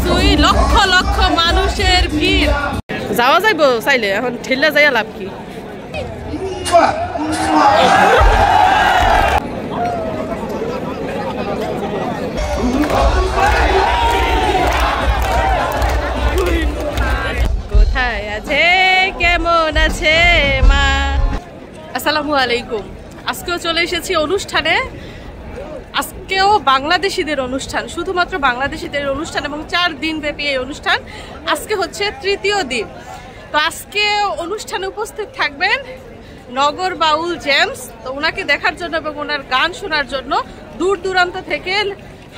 কিছুই, লক্ষ লক্ষ মানুষের ভিড়। যাওয়া যাইব চাইলে, এখন ঠেলা যাইয়া লাভ কি? কোথায় আছে, কেমন আছে মা? আসসালামু আলাইকুম। আজকেও চলে এসেছি অনুষ্ঠানে। আজকেও বাংলাদেশিদের অনুষ্ঠান, শুধুমাত্র বাংলাদেশিদের অনুষ্ঠান, এবং 4 দিন ব্যাপী এই অনুষ্ঠান। আজকে হচ্ছে তৃতীয় দিন। তো আজকে অনুষ্ঠানে উপস্থিত থাকবেন নগর বাউল জেমস। তো ওনাকে দেখার জন্য এবং ওনার গান শোনার জন্য দূর দূরান্ত থেকে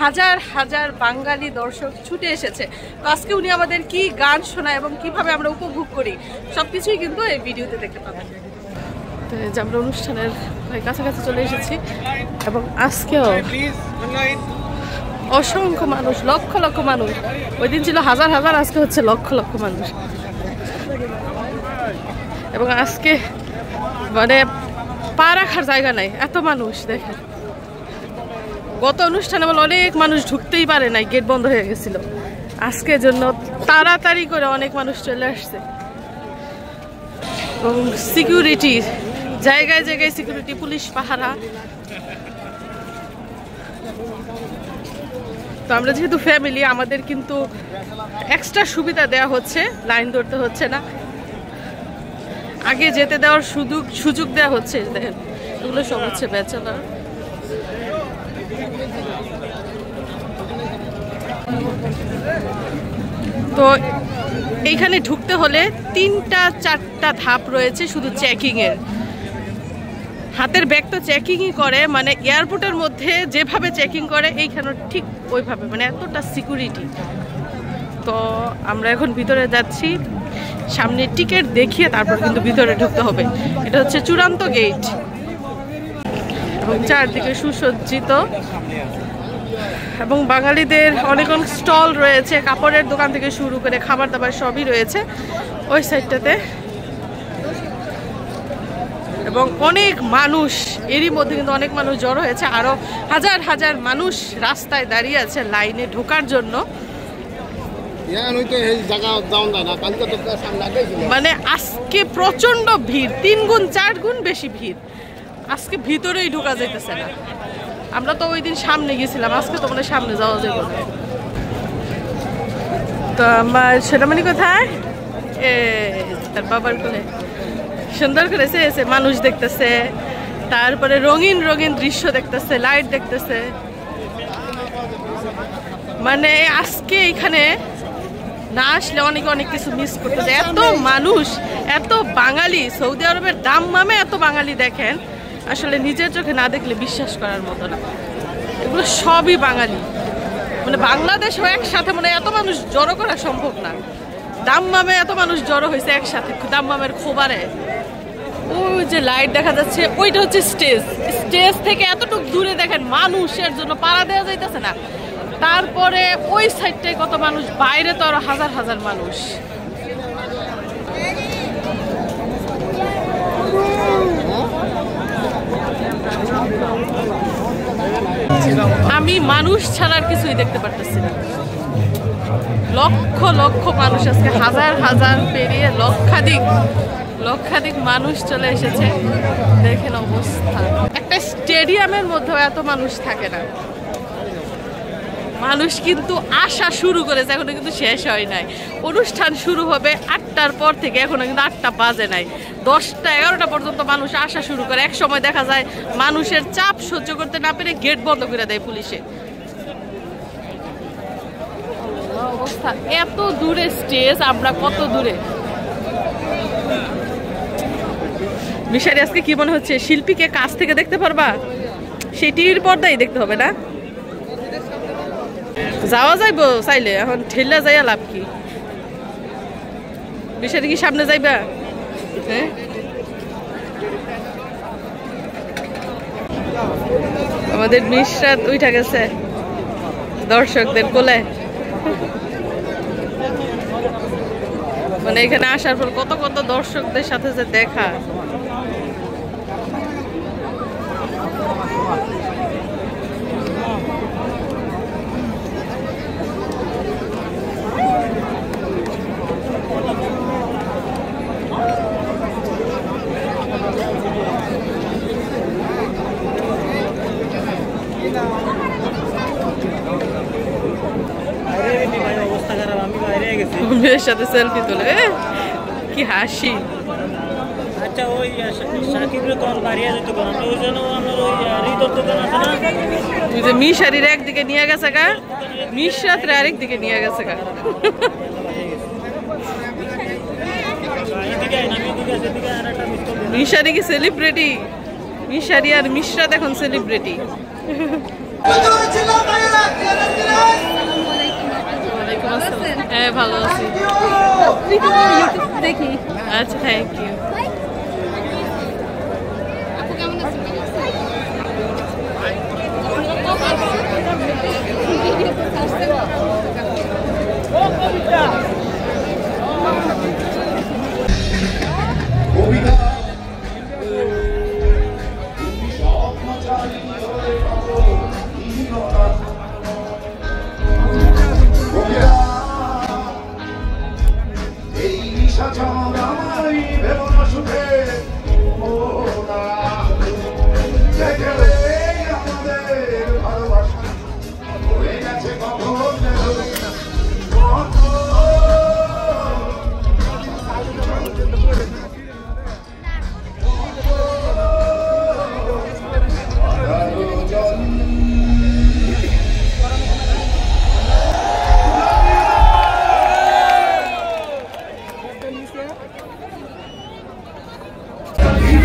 হাজার হাজার বাঙালি দর্শক ছুটে এসেছে। তো আজকে উনি আমাদের কি গান শোনায় এবং কিভাবে আমরা উপভোগ করি সবকিছুই কিন্তু এই ভিডিওতে দেখতে পাবেন। তো যে আমরা অনুষ্ঠানের কাছাকাছি চলে এসেছি, এবং আজকেও অসংখ্য মানুষ, লক্ষ লক্ষ মানুষ। ওই দিন ছিল হাজার হাজার, আজকে হচ্ছে লক্ষ লক্ষ মানুষ। এবং আজকে মানে পা রাখার জায়গা নাই, এত মানুষ। দেখেন, গত অনুষ্ঠানে বলে অনেক মানুষ ঢুকতেই পারে নাই, গেট বন্ধ হয়ে গেছিল। আজকের জন্য তাড়াতাড়ি করে অনেক মানুষ চলে আসছে। এবং সিকিউরিটি, জায়গায় জায়গায় সিকিউরিটি, পুলিশ পাহারা। তো আমরা যেহেতু ফ্যামিলি, আমাদের কিন্তু এক্সট্রা সুবিধা দেওয়া হচ্ছে, লাইন ধরতে হচ্ছে না, আগে যেতে দেওয়ার সুযোগ দেওয়া হচ্ছে। দেখেন, এগুলো সব হচ্ছে ব্যাচেলার। তো এইখানে ঢুকতে হলে 3-4টা ধাপ রয়েছে শুধু চেকিং এর। হাতের ব্যাগ তো চেকিংই করে, মানে এয়ারপোর্টের মধ্যে যেভাবে চেকিং করে এইখানে ঠিক ওইভাবে, মানে এতটা সিকিউরিটি। তো আমরা এখন ভিতরে যাচ্ছি, সামনে টিকিট দেখিয়ে তারপর কিন্তু ভিতরে ঢুকতে হবে। এটা হচ্ছে চূড়ান্ত গেট, এবং চারদিকে সুসজ্জিত। এবং বাঙালিদের অনেক অনেক স্টল রয়েছে, কাপড়ের দোকান থেকে শুরু করে খাবার দাবার সবই রয়েছে ওই সাইডটাতে। এবং অনেক মানুষ, এরই মধ্যে কিন্তু অনেক মানুষ জড়ো হয়েছে। আরো হাজার হাজার মানুষ রাস্তায় দাঁড়িয়ে আছে লাইনে ঢোকার জন্য। মানে আজকে প্রচন্ড ভিড়, 3 গুণ 4 গুণ বেশি ভিড়। আজকে ভিতরেই ঢোকা যাইতেছে না। আমরা তো ওই দিন সামনে গেছিলাম, আজকে তো মানে সামনে যাওয়া যাবে না। তো আমার সেনামানি কোথায়? তার বাবার কোলে সুন্দর করে এসে মানুষ দেখতেছে, তারপরে রঙিন রঙিন দৃশ্য দেখতেছে, লাইট দেখতেছে। মানে আজকে এখানে না আসলে অনেক অনেক কিছু মিস করতেছে। এত মানুষ, এত বাঙালি, সৌদি আরবের দাম্মামে এত বাঙালি দেখেন, আসলে নিজের চোখে না দেখলে বিশ্বাস করার মতো না। এগুলো সবই বাঙালি। মানে বাংলাদেশও একসাথে, মানে এত মানুষ জড়ো করা সম্ভব না। দাম্মামে এত মানুষ জড়ো হয়েছে একসাথে, দাম্মামের খোবারে। ওই যে লাইট দেখা যাচ্ছে, ওইটা হচ্ছে স্টেজ। স্টেজ থেকে এতটুকু দূরে দেখেন, মানুষের জন্য পাড়া দেওয়া যাইতেছে না। তারপরে ওই সাইডটায় কত মানুষ, বাইরে তো আরো হাজার হাজার মানুষ। আমি মানুষ ছাড়ার কিছুই দেখতে পারতেছি না। লক্ষ লক্ষ মানুষ, আজকে হাজার হাজার পেরিয়ে লক্ষাধিক মানুষ চলে এসেছে। দেখেন অবস্থা, একটা স্টেডিয়ামের মধ্যেও এত মানুষ থাকে না। মানুষ কিন্তু আসা শুরু করেছে, এখনো কিন্তু শেষ হয় নাই। অনুষ্ঠান শুরু হবে 8টার পর থেকে, এখনো কিন্তু 8টা বাজে নাই। 10টা 11টা পর্যন্ত মানুষ আসা শুরু করে। এক সময় দেখা যায় মানুষের চাপ সহ্য করতে না পেরে গেট বন্ধ করে দেয় পুলিশে। অবস্থা, এত দূরে স্টেজ, আমরা কত দূরে। মিশারি, আজকে কি মনে হচ্ছে শিল্পীকে কাছ থেকে দেখতে পারবা? সেই টিভির পর্দাই দেখতে হবে না? যাওয়া যাইব চাইলে, এখন ঠেলা যাইয়া লাভ কি? মিশারি কি সামনে যাইবা? হ্যাঁ, আমাদের মিশরাত উঠা গেছে দর্শকদের কোলে। মানে এখানে আসার পর কত কত দর্শকদের সাথে যে দেখা। মেয়ের সাথে সেলফি তোলে, কি হাসি। আচ্ছা ওই সাকিবের দোকান বাড়িয়ে যেতে পারেন, ওই জন্য আমার ওই হৃদর দোকান আছে না, ওই যে মিশারির একদিকে নিয়ে গেছে গা, মিশরাত্রে আরেকদিকে নিয়ে গেছে গা। মিশারি কি সেলিব্রিটি? মিশারি আর মিশরাত এখন সেলিব্রিটি। হ্যাঁ ভালো আছি। দেখি। আচ্ছা থ্যাংক ইউ।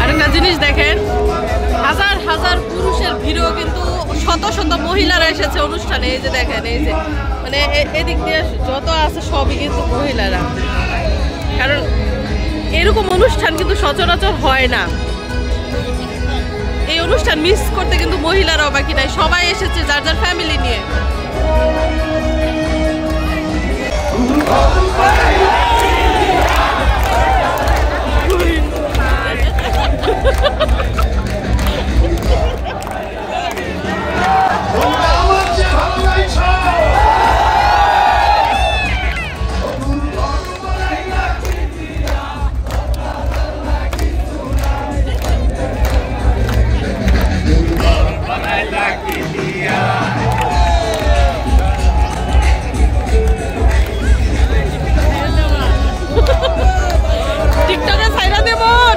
আরেকটা জিনিস দেখেন, হাজার হাজার পুরুষের ভিড়ও কিন্তু শত শত মহিলারা এসেছে অনুষ্ঠানে। এই যে দেখেন, এই যে মানে এদিক দিয়ে যত আছে সবই কিন্তু মহিলারা, কারণ এরকম অনুষ্ঠান কিন্তু সচরাচর হয় না। এই অনুষ্ঠান মিস করতে কিন্তু মহিলারাও বাকি নাই, সবাই এসেছে যার যার ফ্যামিলি নিয়ে।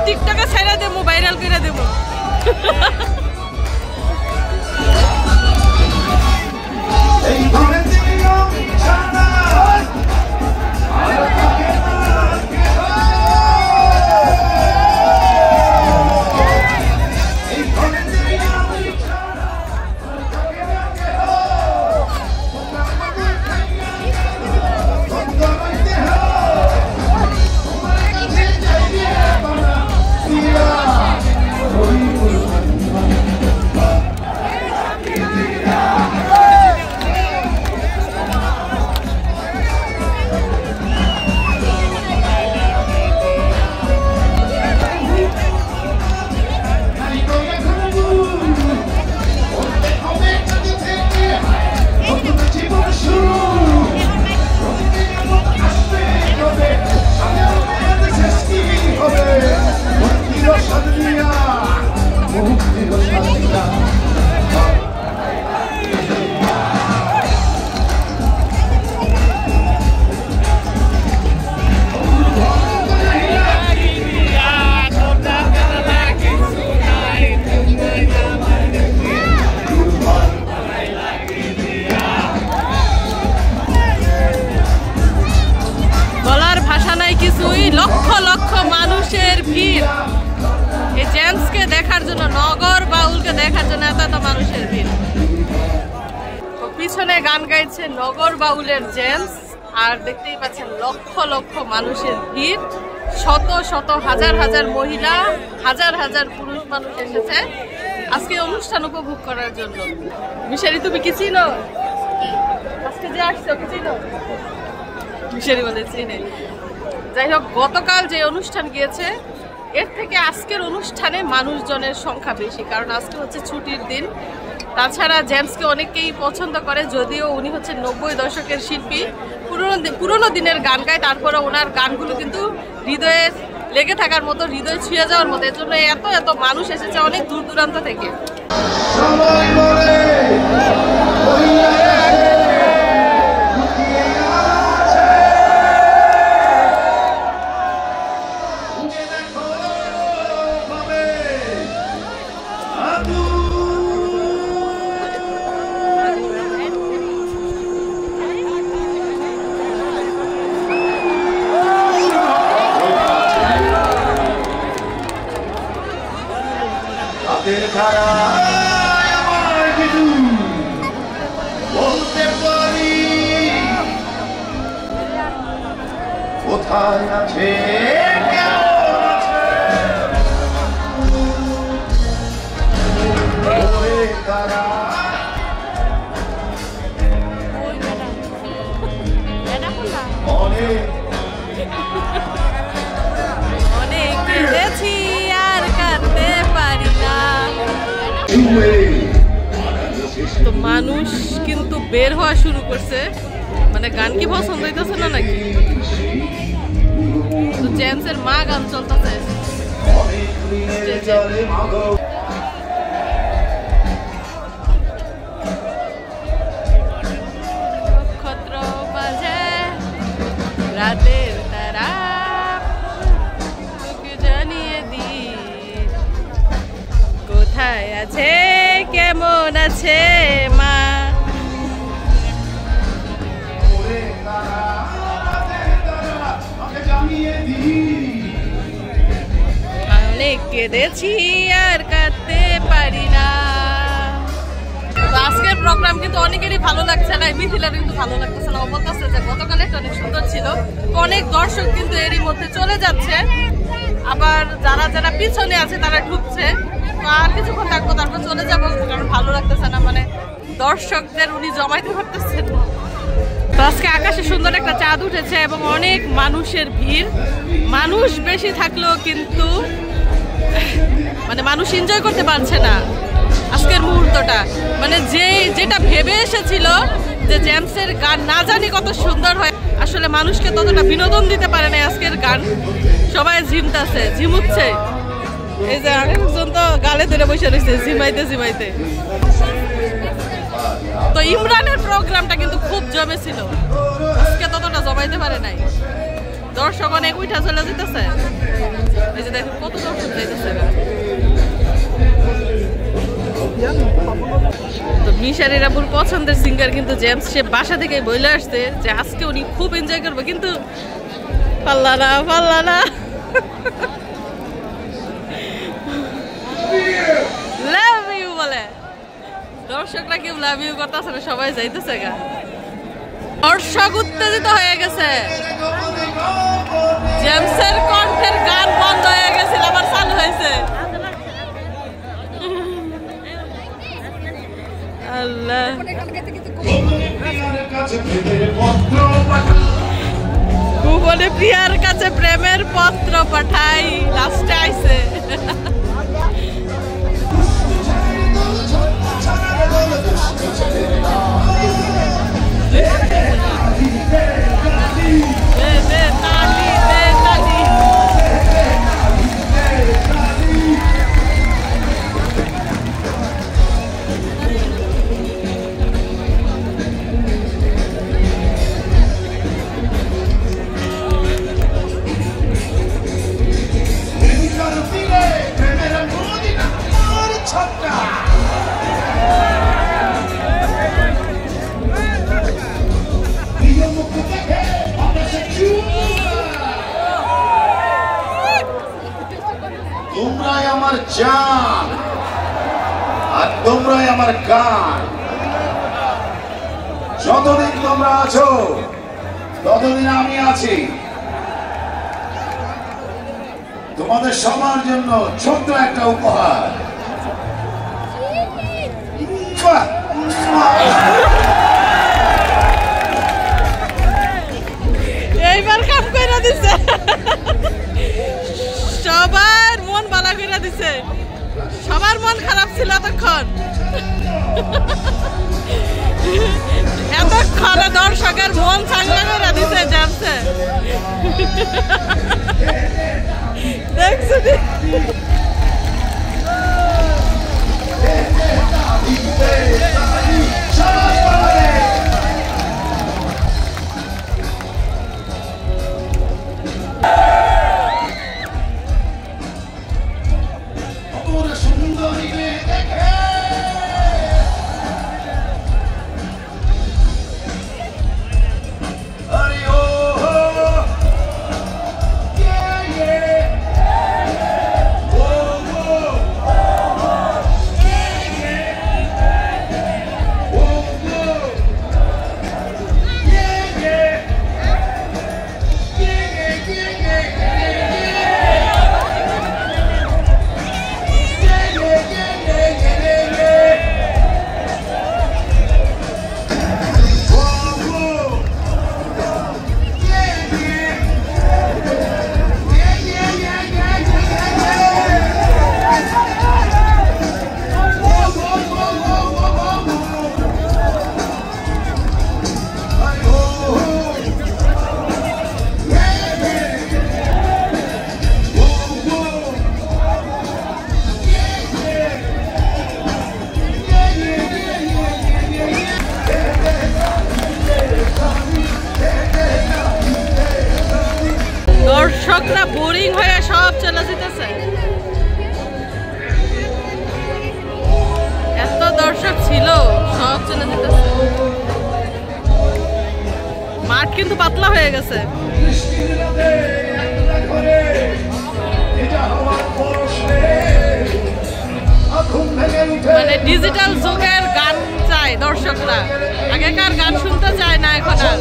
টিকটকে ছাইরা দেবো, ভাইরাল করে দেবো। লক্ষ লক্ষ মানুষের ভিড় এই জেন্টসকে দেখার জন্য, নগর বাউলকে দেখার জন্য এত এত মানুষের ভিড়। পিছনে গান গাইছে নগর বাউলের জেন্টস, আর দেখতেই পাচ্ছেন লক্ষ লক্ষ মানুষের ভিড়, শত শত হাজার হাজার মহিলা, হাজার হাজার পুরুষ মানুষ এসেছে আজকে অনুষ্ঠান উপভোগ করার জন্য। মিশারি তুমি কি চিনো? আজকে যে আসছো কি চিনো? মিশারি বলে চিনে। যাই হোক, গতকাল যে অনুষ্ঠান গিয়েছে এর থেকে আজকের অনুষ্ঠানে মানুষজনের সংখ্যা বেশি, কারণ আজকে হচ্ছে ছুটির দিন। তাছাড়া জেমসকে অনেকেই পছন্দ করে, যদিও উনি হচ্ছে 90 দশকের শিল্পী, পুরনো দিনের গান গায়, তারপরে ওনার গানগুলো কিন্তু হৃদয়ে লেগে থাকার মতো, হৃদয় ছুঁয়ে যাওয়ার মতো। এর জন্য এত এত মানুষ এসেছে অনেক দূর দূরান্ত থেকে। দাঁড়ায় আমার কিছু বলতে পারি কোথায় আছে কেমন আছে ওরে দাঁড়ায় অনেক কেঁদেছি আর কাঁদতে পারি না। তো মানুষ কিন্তু বের হওয়া শুরু করছে, মানে গান কি পছন্দ হইতেছে না নাকি? তো জেমসের মা গান চলতেছে। নক্ষত্র বাজে রাতের তারা তোকে জানিয়ে দি কোথায় আছে কেমন আছে মা। অনেক কেঁদেছি আর কাঁদতে পারি না। আজকের প্রোগ্রাম কিন্তু অনেকেরই ভালো লাগছে না, মিথিলার কিন্তু ভালো লাগতেছে না। ও বলতেছে যে গতকালেরটা অনেক সুন্দর ছিল, অনেক দর্শক কিন্তু এরই মধ্যে চলে যাচ্ছে, আবার যারা যারা পিছনে আছে তারা ঢুকছে। তো আর কিছুক্ষণ থাকবো, তারপর চলে যাবো, কারণ ভালো লাগতেছে না, মানে দর্শকদের উনি জমাইতে পারতেছেন। তো আজকে আকাশে সুন্দর একটা চাঁদ উঠেছে এবং অনেক মানুষের ভিড়। মানুষ বেশি থাকলেও কিন্তু মানে মানুষ এনজয় করতে পারছে না আজকের মুহূর্তটা। মানে যেটা ভেবে এসেছিল যে জেমসের গান না জানি কত সুন্দর হয়, আসলে মানুষকে ততটা বিনোদন দিতে পারে না আজকের গান। সবাই ঝিমতাছে, ঝিমুচ্ছে। এই যে আরেকজন তো গালে ধরে বসে রয়েছে ঝিমাইতে ঝিমাইতে। তো ইমরানের প্রোগ্রামটা কিন্তু খুব জমেছিল, আজকে ততটা জমাইতে পারে নাই। দর্শক অনেক উঠা চলে যেতেছে, এই যে দেখুন কত দর্শক যাইতেছে। তো মিশারি রাবুর পছন্দের সিঙ্গার কিন্তু জেমস, সে বাসা থেকে বলে আসছে যে আজকে উনি খুব এনজয় করবে, কিন্তু পাল্লা না লাভ ইউ বলে। দর্শকরা কেউ লাভ ইউ করতেছে না, সবাই যাইতেছে গা। দর্শক উত্তেজিত হয়ে গেছে, জেমসের কণ্ঠের গান বন্ধ হয়ে গেছে, আবার চালু হয়েছে। আল্লাহ, ভুবনে প্রিয়ার কাছে প্রেমের পত্র পাঠাই, লাস্টে আইছে। তোমরাই আমার জান আর তোমরাই আমার গান। যতদিন তোমরা আছো ততদিন আমি আছি। তোমাদের সবার জন্য ছোট্ট একটা উপহার। এইবার কাম কইরা দিছে, সবার মন ভালো কইরা দিছে। সবার মন খারাপ ছিল এতক্ষণ, এতক্ষণে দর্শকের মন চাঙ্গা কইরা দিছে জানছে। দেখছো বোরিং হয়ে সব চলে যেতেছে। এত দর্শক ছিল, সব চলে যেতেছে। মাঠ কিন্তু পাতলা হয়ে গেছে। মানে ডিজিটাল যুগের গান চায় দর্শকরা, আগেকার গান শুনতে চায় না এখন আর।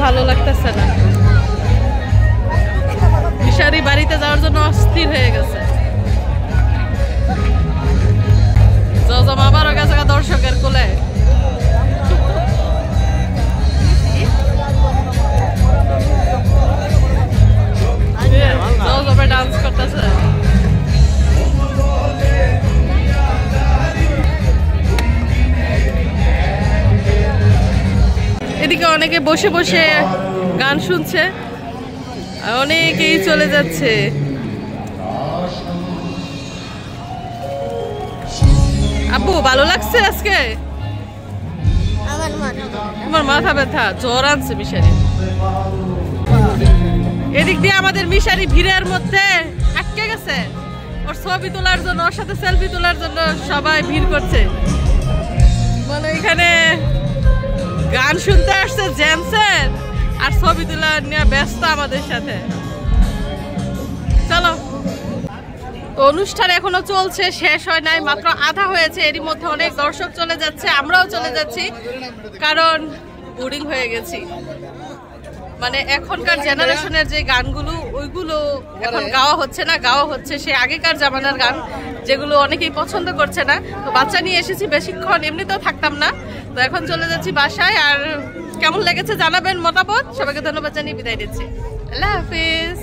ভালো লাগতেছে না, মিশারি বাড়িতে যাওয়ার জন্য অস্থির হয়ে গেছে। জজম আবারও গেছে দর্শকের কোলে। জজমে ডান্স করতেছে। এদিকে অনেকে বসে বসে গান শুনছে, অনেকেই চলে যাচ্ছে। আব্বু ভালো লাগছে আজকে? তোমার মাথা ব্যথা, জ্বর আনছে মিশারি। এদিক দিয়ে আমাদের মিশারি ভিড়ের মধ্যে আটকে গেছে। ওর ছবি তোলার জন্য, ওর সাথে সেলফি তোলার জন্য সবাই ভিড় করছে। মানে এখানে গান শুনতে আসছে জেমসের, আর ছবি তোলা নিয়ে ব্যস্ত আমাদের সাথে। চলো, অনুষ্ঠান এখনো চলছে, শেষ হয় নাই, মাত্র আধা হয়েছে। এরই মধ্যে অনেক দর্শক চলে যাচ্ছে, আমরাও চলে যাচ্ছি, কারণ বোরিং হয়ে গেছি। মানে এখনকার জেনারেশনের যে গানগুলো, ওইগুলো এখন গাওয়া হচ্ছে না, গাওয়া হচ্ছে সে আগেকার জামানার গান, যেগুলো অনেকেই পছন্দ করছে না। তো বাচ্চা নিয়ে এসেছি, বেশিক্ষণ এমনিতেও থাকতাম না, তো এখন চলে যাচ্ছি বাসায়। আর কেমন লেগেছে জানাবেন মতামত। সবাইকে ধন্যবাদ জানিয়ে বিদায় দিচ্ছি। আল্লাহ হাফিজ।